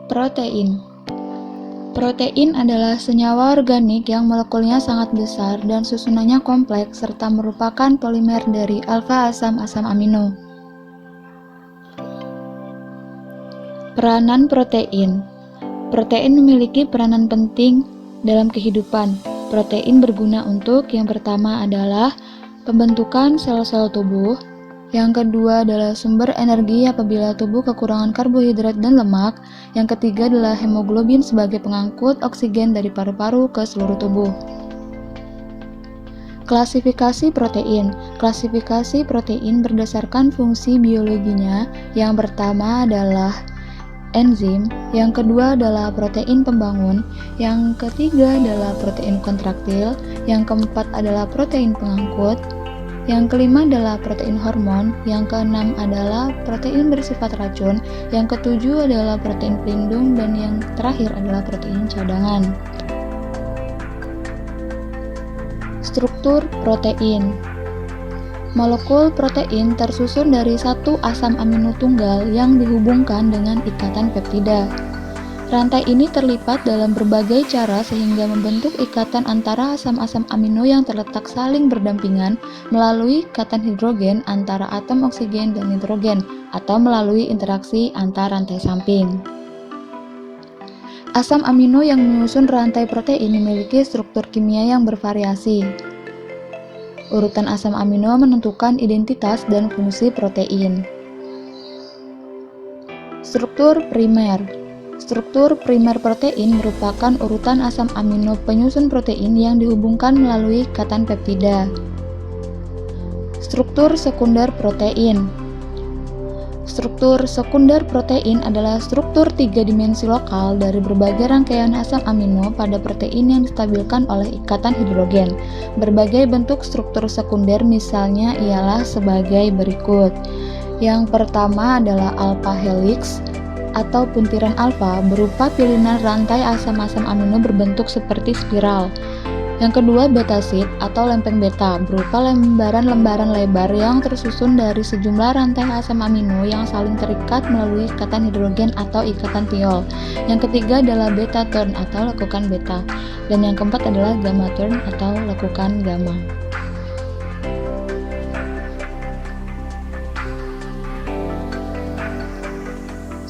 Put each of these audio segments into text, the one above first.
Protein. Protein adalah senyawa organik yang molekulnya sangat besar dan susunannya kompleks serta merupakan polimer dari alfa asam amino. Peranan protein. Protein memiliki peranan penting dalam kehidupan. Protein berguna untuk yang pertama adalah pembentukan sel-sel tubuh, yang kedua adalah sumber energi apabila tubuh kekurangan karbohidrat dan lemak, yang ketiga adalah hemoglobin sebagai pengangkut oksigen dari paru-paru ke seluruh tubuh. Klasifikasi protein. Klasifikasi protein berdasarkan fungsi biologinya. Yang pertama adalah enzim, yang kedua adalah protein pembangun, yang ketiga adalah protein kontraktil, yang keempat adalah protein pengangkut, yang kelima adalah protein hormon, yang keenam adalah protein bersifat racun, yang ketujuh adalah protein pelindung, dan yang terakhir adalah protein cadangan. Struktur protein. Molekul protein tersusun dari satu asam amino tunggal yang dihubungkan dengan ikatan peptida. Rantai ini terlipat dalam berbagai cara sehingga membentuk ikatan antara asam-asam amino yang terletak saling berdampingan melalui ikatan hidrogen antara atom oksigen dan nitrogen atau melalui interaksi antar rantai samping. Asam amino yang menyusun rantai protein memiliki struktur kimia yang bervariasi. Urutan asam amino menentukan identitas dan fungsi protein. Struktur primer. Struktur primer protein merupakan urutan asam amino penyusun protein yang dihubungkan melalui ikatan peptida. Struktur sekunder protein. Struktur sekunder protein adalah struktur tiga dimensi lokal dari berbagai rangkaian asam amino pada protein yang distabilkan oleh ikatan hidrogen. Berbagai bentuk struktur sekunder misalnya ialah sebagai berikut. Yang pertama adalah alpha helix atau puntiran alfa berupa pilihan rantai asam-asam amino berbentuk seperti spiral. Yang kedua, beta sheet atau lempeng beta berupa lembaran-lembaran lebar yang tersusun dari sejumlah rantai asam amino yang saling terikat melalui ikatan hidrogen atau ikatan thiol. Yang ketiga adalah beta turn atau lekukan beta. Dan yang keempat adalah gamma turn atau lekukan gamma.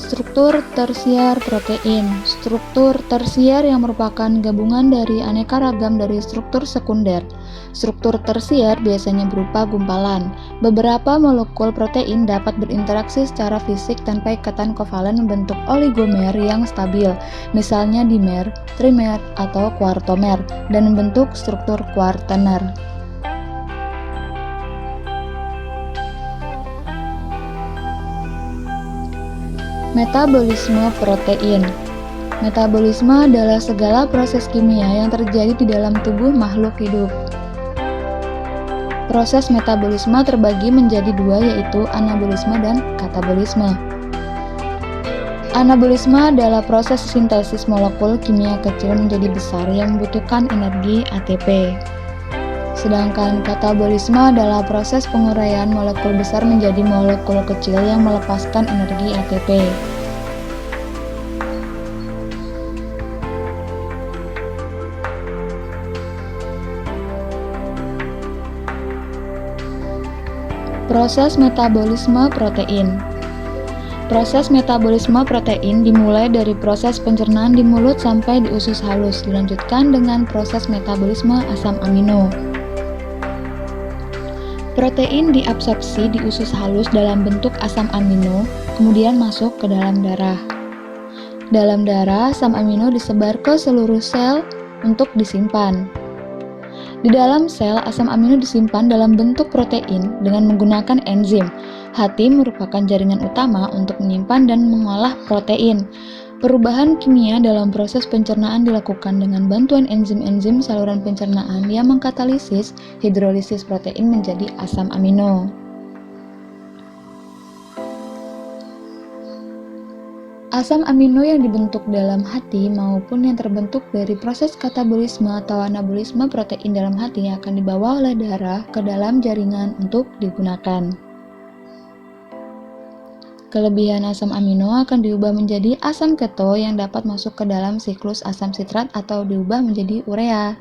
Struktur tersier protein. Struktur tersier yang merupakan gabungan dari aneka ragam dari struktur sekunder. Struktur tersier biasanya berupa gumpalan. Beberapa molekul protein dapat berinteraksi secara fisik tanpa ikatan kovalen membentuk oligomer yang stabil, misalnya dimer, trimer, atau kuartomer, dan membentuk struktur kuartener. Metabolisme protein. Metabolisme adalah segala proses kimia yang terjadi di dalam tubuh makhluk hidup. Proses metabolisme terbagi menjadi dua, yaitu anabolisme dan katabolisme. Anabolisme adalah proses sintesis molekul kimia kecil menjadi besar yang membutuhkan energi ATP. Sedangkan katabolisme adalah proses penguraian molekul besar menjadi molekul kecil yang melepaskan energi ATP. Proses metabolisme protein. Proses metabolisme protein dimulai dari proses pencernaan di mulut sampai di usus halus, dilanjutkan dengan proses metabolisme asam amino. Protein diabsorpsi di usus halus dalam bentuk asam amino, kemudian masuk ke dalam darah. Dalam darah, asam amino disebar ke seluruh sel untuk disimpan. Di dalam sel, asam amino disimpan dalam bentuk protein dengan menggunakan enzim. Hati merupakan jaringan utama untuk menyimpan dan mengolah protein. Perubahan kimia dalam proses pencernaan dilakukan dengan bantuan enzim-enzim saluran pencernaan yang mengkatalisis hidrolisis protein menjadi asam amino. Asam amino yang dibentuk dalam hati maupun yang terbentuk dari proses katabolisme atau anabolisme protein dalam hati akan dibawa oleh darah ke dalam jaringan untuk digunakan. Kelebihan asam amino akan diubah menjadi asam keto yang dapat masuk ke dalam siklus asam sitrat atau diubah menjadi urea.